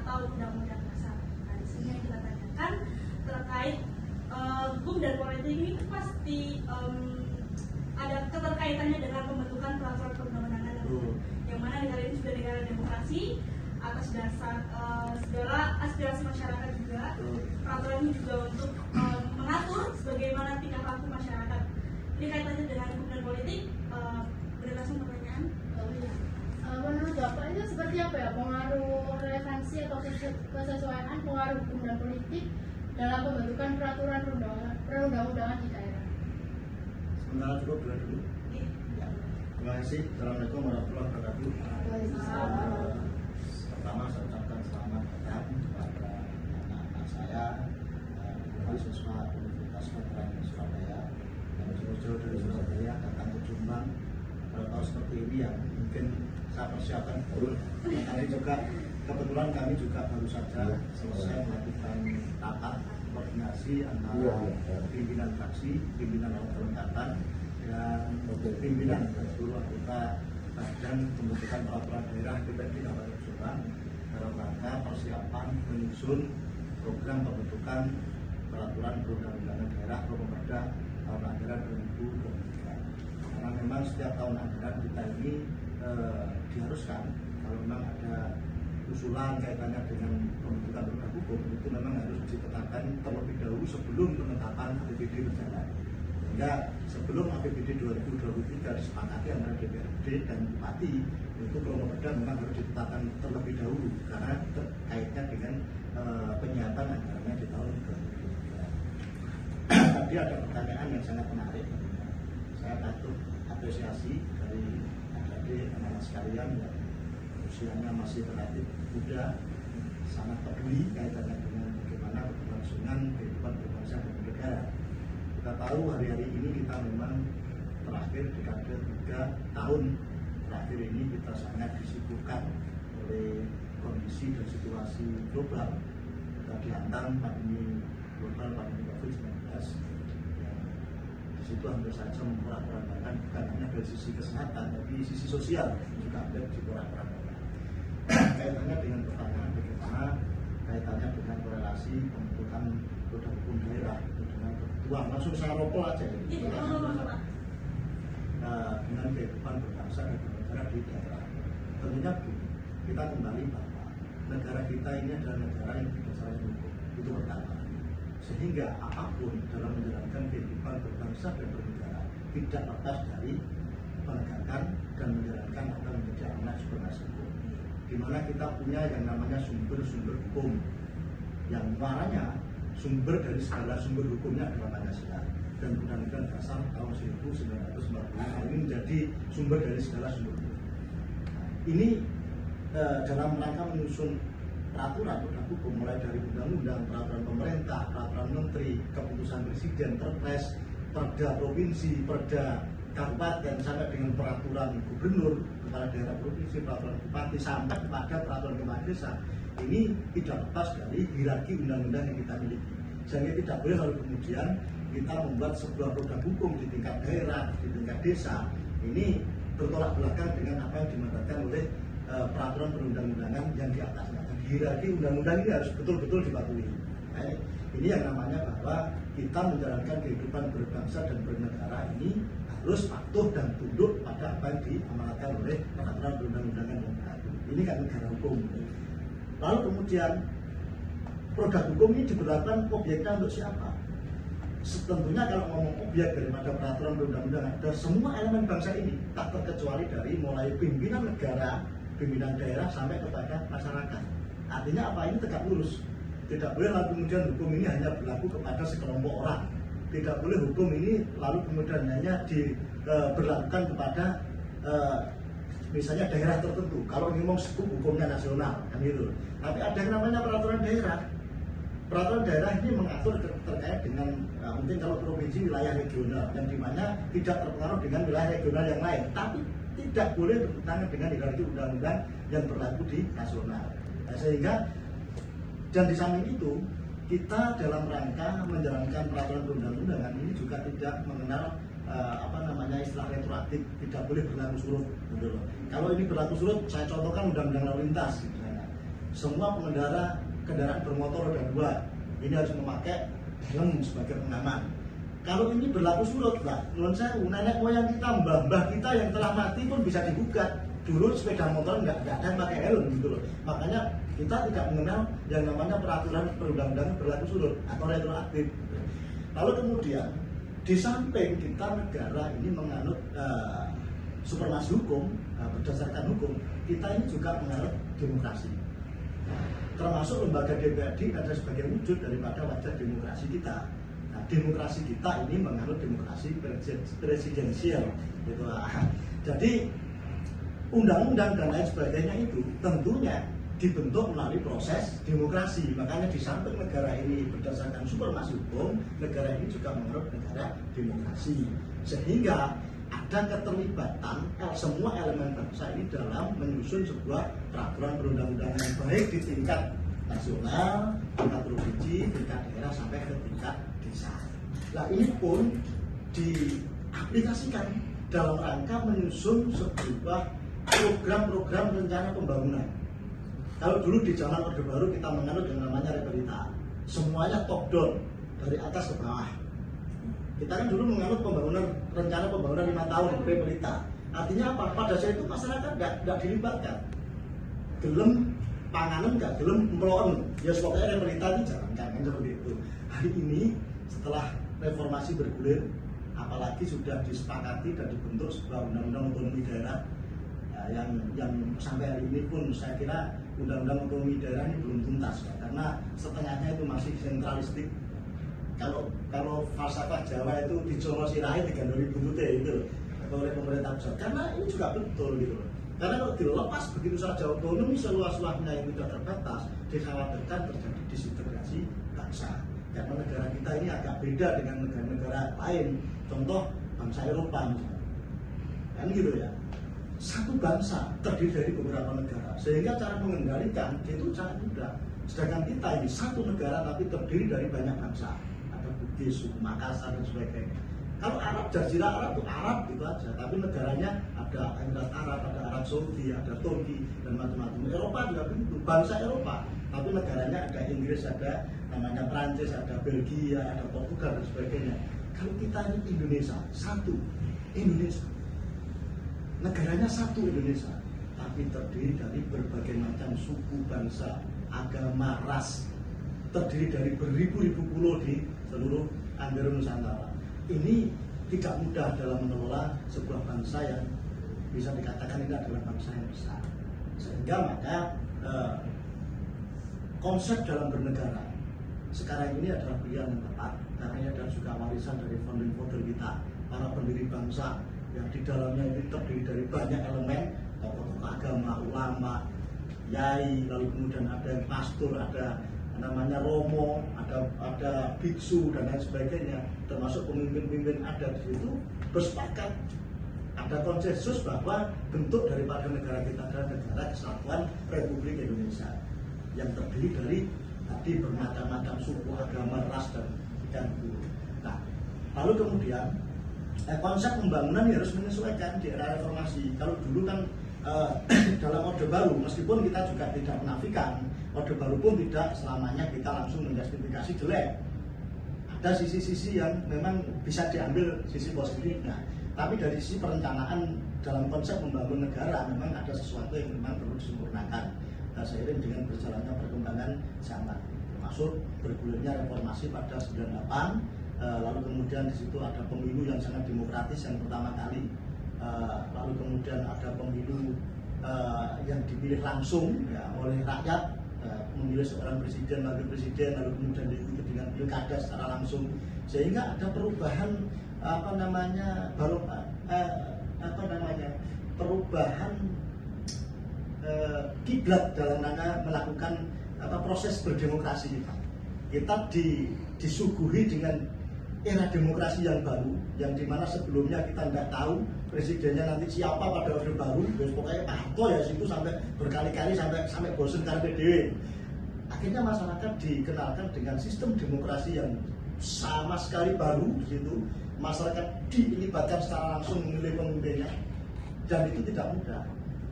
atau undang-undang dasar. Nah, di sini yang kita tanyakan terkait hukum dan politik ini pasti ada keterkaitannya dengan pembentukan peraturan perundang-undangan yang mana negara ini sudah negara demokrasi atas dasar segala aspirasi masyarakat juga. Peraturan ini juga untuk mengatur sebagaimana tingkah laku masyarakat. Ini kaitannya dengan hukum dan politik. Berdasarkan pertanyaan. Menurut Bapak itu seperti apa ya pengaruh relevansi atau kesesuaian pengaruh hukum dan politik dalam pembentukan peraturan perundang-undangan di daerah? Sementara cukup dulu. Ya. Terima kasih. Assalamualaikum warahmatullahi wabarakatuh. Pertama saya ucapkan selamat datang kepada anak-anak saya, mahasiswa Universitas Veteran Surabaya yang jauh-jauh dari Surabaya datang ke Jombang. Kalau seperti ini yang mungkin saya persiapkan betul. Kali juga kebetulan kami juga baru saja selesai melakukan rapat koordinasi antara pimpinan fraksi, pimpinan perlengkapan dan pimpinan seluruh anggota badan pembentukan peraturan daerah DPRD Kabupaten Jombang dalam rangka persiapan menyusun program pembentukan peraturan perundang-undangan daerah Pemerda tahun anggaran 2023. Karena memang setiap tahun anggaran kita ini diharuskan kalau memang ada usulan kaitannya dengan pembentukan perundang hukum itu memang harus ditetapkan terlebih dahulu sebelum penetapan APBD berjalan. Sehingga sebelum APBD 2023 disepakati antara DPRD dan Bupati itu Pemerda memang harus ditetapkan terlebih dahulu karena terkaitnya dengan penyiapan anggarannya di tahun 2023. Tadi ada pertanyaan yang sangat menarik. Saya patut apresiasi dari adik-adik anak-anak sekalian yang usianya masih relatif muda, sangat peduli kaitannya dengan bagaimana keberlangsungan kehidupan berbangsa dan bernegara. Kita tahu hari-hari ini kita memang terakhir dekade 3 tahun terakhir ini kita sangat disibukkan oleh kondisi dan situasi global. Kita dihantam pandemi global, pandemi COVID-19. Itu hampir saja memporak-porandakan bukan hanya dari sisi kesehatan tapi sisi sosial juga hampir diporak-porandakan. Kaitannya dengan pertanyaan bagaimana kaitannya dengan korelasi pembentukan produk hukum daerah dengan kebutuhan langsung saya ropol aja ya. Dengan kehidupan berbangsa dan bernegara di daerah. Tentunya kita kembali bahwa negara kita ini adalah negara yang berdasarkan hukum itu pertama. Sehingga apapun dalam menjalankan kehidupan berbangsa dan bernegara tidak lepas dari penegakan dan menjalankan apa yang menjadi amanat supremasi hukum. Di mana kita punya yang namanya sumber-sumber hukum yang warnanya sumber dari segala sumber hukumnya adalah Pancasila dan Undang-Undang Dasar tahun 1945 ini menjadi sumber dari segala sumber hukum. Ini dalam rangka menyusun peraturan hukum mulai dari undang-undang, peraturan pemerintah, peraturan menteri, keputusan presiden, perpres, perda provinsi, perda kabupaten sampai dengan peraturan gubernur kepala daerah provinsi, peraturan bupati sampai kepada peraturan kepala desa. Ini tidak lepas dari hierarki undang-undang yang kita miliki. Sehingga tidak boleh lalu kemudian kita membuat sebuah produk hukum di tingkat daerah, di tingkat desa ini bertolak belakang dengan apa yang dimandatkan oleh peraturan perundang-undangan yang di atasnya. Hierarki undang-undang ini harus betul-betul dipatuhi. Nah, ini yang namanya bahwa kita menjalankan kehidupan berbangsa dan bernegara ini harus patuh dan tunduk pada apa yang diamanatkan oleh peraturan perundang-undangan yang berlaku. Ini kan negara hukum. Lalu kemudian produk hukum ini diberlakukan objeknya untuk siapa? Tentunya kalau ngomong objek daripada peraturan perundang-undangan ada semua elemen bangsa ini tak terkecuali dari mulai pimpinan negara, pimpinan daerah sampai kepada masyarakat. Artinya apa? Ini tegak lurus. Tidak boleh lalu kemudian hukum ini hanya berlaku kepada sekelompok orang. Tidak boleh hukum ini lalu kemudian hanya diberlakukan kepada misalnya daerah tertentu. Kalau ngomong hukumnya nasional kan gitu. Tapi ada yang namanya peraturan daerah. Peraturan daerah ini mengatur terkait dengan mungkin kalau provinsi wilayah regional yang dimana tidak terpengaruh dengan wilayah regional yang lain. Tapi tidak boleh bertentangan dengan hierarki undang-undang yang berlaku di nasional. Nah, sehingga dan di samping itu kita dalam rangka menjalankan peraturan perundang-undangan ini juga tidak mengenal istilah retroaktif, tidak boleh berlaku surut. Kalau ini berlaku surut, saya contohkan undang-undang lalu lintas. semua pengendara kendaraan bermotor roda 2 ini harus memakai helm sebagai pengaman. Kalau ini berlaku surut lah, menurut saya nenek moyang kita, mbah-mbah kita yang telah mati pun bisa digugat. Dulu sepeda motor nggak ada yang pakai helm gitu loh. Makanya kita tidak mengenal yang namanya peraturan perundang-undangan berlaku surut atau retroaktif. Lalu kemudian di samping kita negara ini menganut supremasi hukum, berdasarkan hukum, kita ini juga menganut demokrasi. Termasuk lembaga DPRD ada sebagai wujud daripada wajah demokrasi kita. Nah, demokrasi kita ini menganut demokrasi presidensial, gitu. Jadi undang-undang dan lain sebagainya itu tentunya dibentuk melalui proses demokrasi. Makanya di samping negara ini berdasarkan supremasi hukum, negara ini juga menganut negara demokrasi. Sehingga ada keterlibatan semua elemen bangsa ini dalam menyusun sebuah peraturan perundang-undangan baik di tingkat nasional, tingkat provinsi, tingkat daerah sampai ke tingkat desa. Nah ini pun diaplikasikan dalam rangka menyusun sebuah program-program rencana pembangunan. Kalau dulu di zaman Orde Baru kita menganut yang namanya repelita, semuanya top down dari atas ke bawah. Kita kan dulu menganut rencana pembangunan 5 tahun repelita. Artinya apa? Pada saat itu masyarakat nggak dilibatkan. Gelem panganan nggak gelem emploan. Ya pokoknya repelita itu jalankan seperti itu. Hari ini setelah reformasi bergulir, apalagi sudah disepakati dan dibentuk sebuah undang-undang otonomi daerah yang sampai hari ini pun saya kira undang-undang otonomi daerah ini belum tuntas ya, karena setengahnya itu masih sentralistik. Kalau falsafah Jawa itu dicoba sirai digandoli buntute itu oleh pemerintah pusat, karena ini juga betul gitu. Karena kalau dilepas begitu saja otonomi seluas-luasnya itu tidak terbatas, dikhawatirkan terjadi disintegrasi bangsa. Karena negara kita ini agak beda dengan negara-negara lain. Contoh bangsa Eropa misalnya, kan gitu ya. Satu bangsa terdiri dari beberapa negara, sehingga cara mengendalikan itu sangat mudah. Sedangkan kita ini satu negara tapi terdiri dari banyak bangsa, ada Bugis, suku Makassar dan sebagainya. Kalau Arab, Jazirah Arab itu Arab gitu aja, tapi negaranya ada Emirat Arab, ada Arab Saudi, ada Turki dan macam-macam. Eropa juga begitu, bangsa Eropa, tapi negaranya ada Inggris, ada namanya Prancis, ada Belgia, ada Portugal dan sebagainya. Kalau kita ini Indonesia, satu Indonesia. Negaranya satu Indonesia, tapi terdiri dari berbagai macam suku, bangsa, agama, ras, terdiri dari beribu-ribu pulau di seluruh Antero Nusantara. Ini tidak mudah dalam mengelola sebuah bangsa yang bisa dikatakan ini adalah bangsa yang besar. Sehingga maka konsep dalam bernegara sekarang ini adalah pilihan yang tepat, karena ini adalah juga warisan dari founding father kita, para pendiri bangsa yang di dalamnya ini terdiri dari banyak elemen, tokoh-tokoh agama, ulama, yai, lalu kemudian ada yang pastor, ada namanya romo, ada biksu dan lain sebagainya, termasuk pemimpin-pemimpin adat di situ bersepakat, ada konsensus bahwa bentuk daripada negara kita adalah negara kesatuan Republik Indonesia yang terdiri dari tadi bermacam-macam suku, agama, ras dan guru. Nah, lalu kemudian konsep pembangunan harus menyesuaikan di era reformasi. Kalau dulu kan dalam Orde Baru, meskipun kita juga tidak menafikan, Orde Baru pun tidak selamanya kita langsung menjustifikasi jelek. Ada sisi-sisi yang memang bisa diambil sisi positifnya. Tapi dari sisi perencanaan dalam konsep membangun negara memang ada sesuatu yang memang perlu disempurnakan. Seiring dengan berjalannya perkembangan zaman, termasuk bergulirnya reformasi pada 98, lalu kemudian di situ ada pemilu yang sangat demokratis yang pertama kali, lalu kemudian ada pemilu yang dipilih langsung ya, oleh rakyat, memilih seorang presiden, wakil presiden, lalu kemudian diikuti dengan pilkada secara langsung, sehingga ada perubahan perubahan kiblat dalam rangka melakukan proses berdemokrasi kita. Kita disuguhi dengan era demokrasi yang baru, yang dimana sebelumnya kita tidak tahu presidennya nanti siapa pada Orde Baru, pokoknya Pak Harto ya situ sampai berkali-kali sampai bosen karena PDW. Akhirnya masyarakat dikenalkan dengan sistem demokrasi yang sama sekali baru di situ. Masyarakat dilibatkan secara langsung memilih pemimpinnya, dan itu tidak mudah.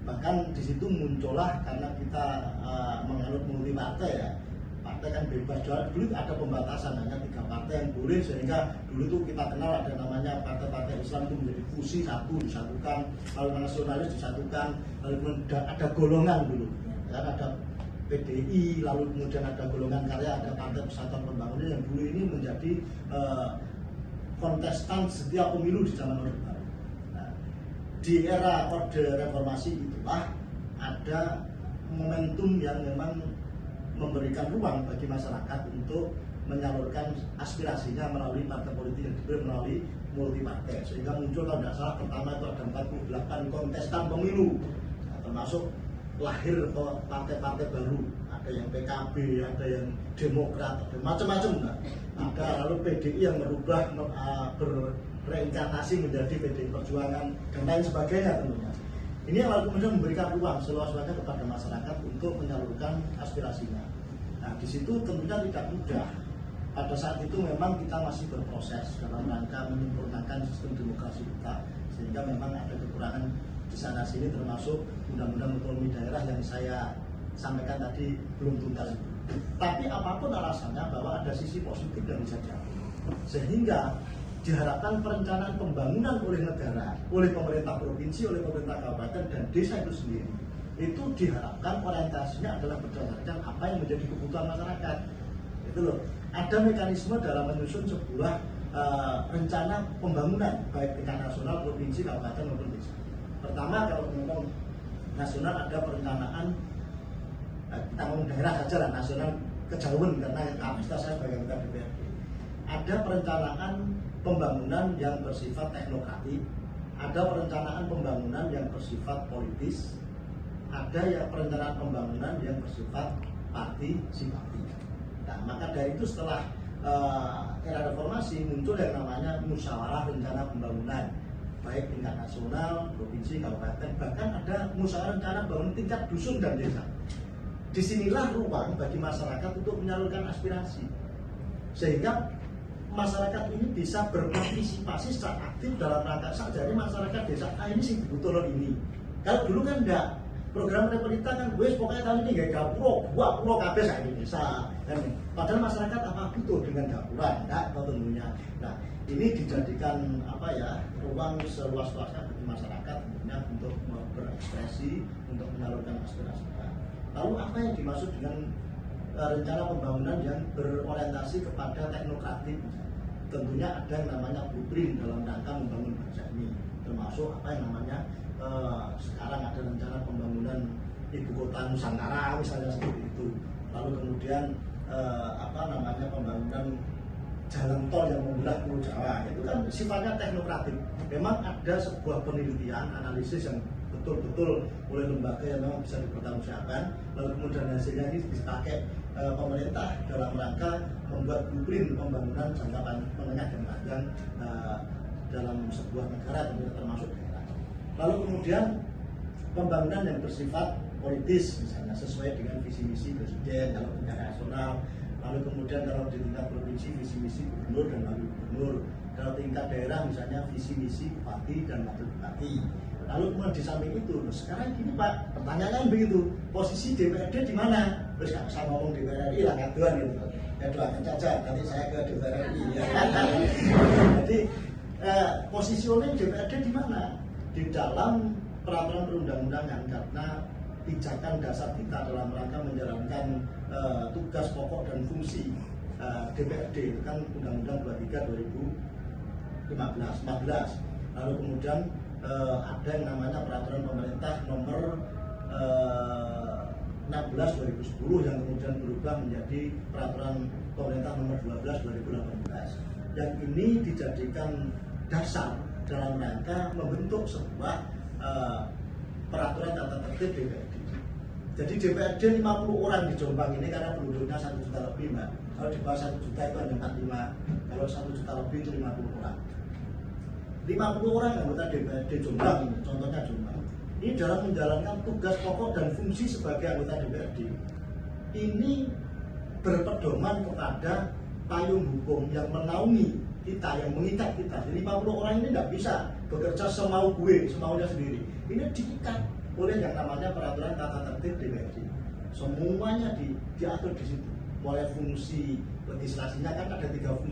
Bahkan di situ muncullah, karena kita menganut partai ya. Partai kan bebas jual, dulu ada pembatasan hanya 3 partai yang boleh, sehingga dulu tuh kita kenal ada namanya partai-partai Islam itu menjadi fusi satu disatukan, lalu nasionalis disatukan, lalu kemudian ada golongan dulu kan, ada PDI, lalu kemudian ada golongan karya, ada Partai Persatuan Pembangunan yang dulu ini menjadi kontestan setiap pemilu di zaman Orde Baru. Nah, di era Orde Reformasi itulah ada momentum yang memang memberikan ruang bagi masyarakat untuk menyalurkan aspirasinya melalui partai politik yang diberi melalui multi partai, sehingga muncul kalau tidak salah pertama itu ada 48 kontestan pemilu, nah, termasuk lahir partai-partai baru, ada yang PKB, ada yang Demokrat, ada macam-macam, nah. Ada lalu PDI yang merubah berreinkarnasi menjadi PDI Perjuangan dan lain sebagainya tentunya. Ini yang lalu kemudian memberikan ruang seluas-luasnya kepada masyarakat untuk menyalurkan aspirasinya. Nah, di situ tentunya tidak mudah. Pada saat itu memang kita masih berproses dalam rangka menyempurnakan sistem demokrasi kita, sehingga memang ada kekurangan di sana sini, termasuk undang-undang otonomi daerah yang saya sampaikan tadi belum tuntas. Tapi apapun alasannya, bahwa ada sisi positif yang bisa diambil, sehingga diharapkan perencanaan pembangunan oleh negara, oleh pemerintah provinsi, oleh pemerintah kabupaten dan desa itu sendiri, itu diharapkan orientasinya adalah berdasarkan apa yang menjadi kebutuhan masyarakat. Itu loh, ada mekanisme dalam menyusun sebuah rencana pembangunan baik tingkat nasional, provinsi, kabupaten maupun desa. Pertama, kalau ngomong nasional ada perencanaan, kita ngomong daerah saja lah, nasional kejauhan karena kapasitas saya sebagai anggota DPRD. Ada perencanaan pembangunan yang bersifat teknokratik, ada perencanaan pembangunan yang bersifat politis, ada yang perencanaan pembangunan yang bersifat partisipasi. Nah, maka dari itu setelah era reformasi muncul yang namanya musyawarah rencana pembangunan, baik tingkat nasional, provinsi, kabupaten, bahkan ada musyawarah rencana pembangunan tingkat dusun dan desa. Disinilah ruang bagi masyarakat untuk menyalurkan aspirasi, sehingga masyarakat ini bisa berpartisipasi secara aktif dalam rangka jadi masyarakat desa ini sih butuh ini. Kalau dulu kan enggak, program Repolita kan wes pokoknya tahun ini gak gapuro, buat pulau kabeh sak Indonesia. Dan padahal masyarakat apa butuh dengan gapuran, enggak tentunya. Nah, ini dijadikan apa ya, ruang seluas-luasnya bagi masyarakat tentunya untuk berekspresi, untuk menyalurkan aspirasinya. Lalu apa yang dimaksud dengan rencana pembangunan yang berorientasi kepada teknokratik? Tentunya ada yang namanya blueprint dalam rangka membangun bangsa ini, termasuk apa yang namanya sekarang ada rencana pembangunan ibu kota Nusantara misalnya seperti itu. Lalu kemudian apa namanya pembangunan jalan tol yang membelah Pulau Jawa, itu kan sifatnya teknokratik. Memang ada sebuah penelitian analisis yang betul-betul oleh lembaga yang memang bisa dipertanggungjawabkan, lalu kemudian hasilnya ini dipakai pemerintah dalam rangka membuat blueprint pembangunan jangka menengah dan panjang dalam sebuah negara, termasuk daerah. Lalu kemudian pembangunan yang bersifat politis, misalnya sesuai dengan visi misi presiden kalau tingkat nasional. Lalu kemudian kalau di tingkat provinsi visi misi gubernur dan wakil gubernur. Kalau tingkat daerah misalnya visi misi bupati dan wakil bupati. Lalu kemudian di samping itu, sekarang gini Pak, pertanyaannya begitu, posisi DPRD di mana? Terus nggak usah ngomong DPR RI lah, ngaduan gitu. Ya doakan saja, nanti saya ke DPR RI. Ya. Jadi posisioning DPRD di mana? Di dalam peraturan perundang-undangan, karena pijakan dasar kita dalam rangka menjalankan tugas pokok dan fungsi DPRD itu kan Undang-Undang 23 2014. Lalu kemudian ada yang namanya peraturan pemerintah nomor 16 2010 yang kemudian berubah menjadi peraturan pemerintah nomor 12 2018. Yang ini dijadikan dasar dalam rangka membentuk sebuah peraturan tata tertib DPRD. Jadi DPRD 50 orang di Jombang ini karena penduduknya 1 juta lebih Mbak. Kalau di bawah 1 juta itu hanya 45, kalau 1 juta lebih itu 50 orang. 50 orang anggota DPRD Jombang ini, contohnya Jombang. Ini dalam menjalankan tugas pokok dan fungsi sebagai anggota DPRD. Ini berpedoman kepada payung hukum yang menaungi kita, yang mengikat kita. Jadi 50 orang ini tidak bisa bekerja semau gue, semaunya sendiri. Ini diikat oleh yang namanya peraturan tata tertib DPRD. semuanya diatur di situ. Mulai fungsi legislasinya kan ada 3 fungsi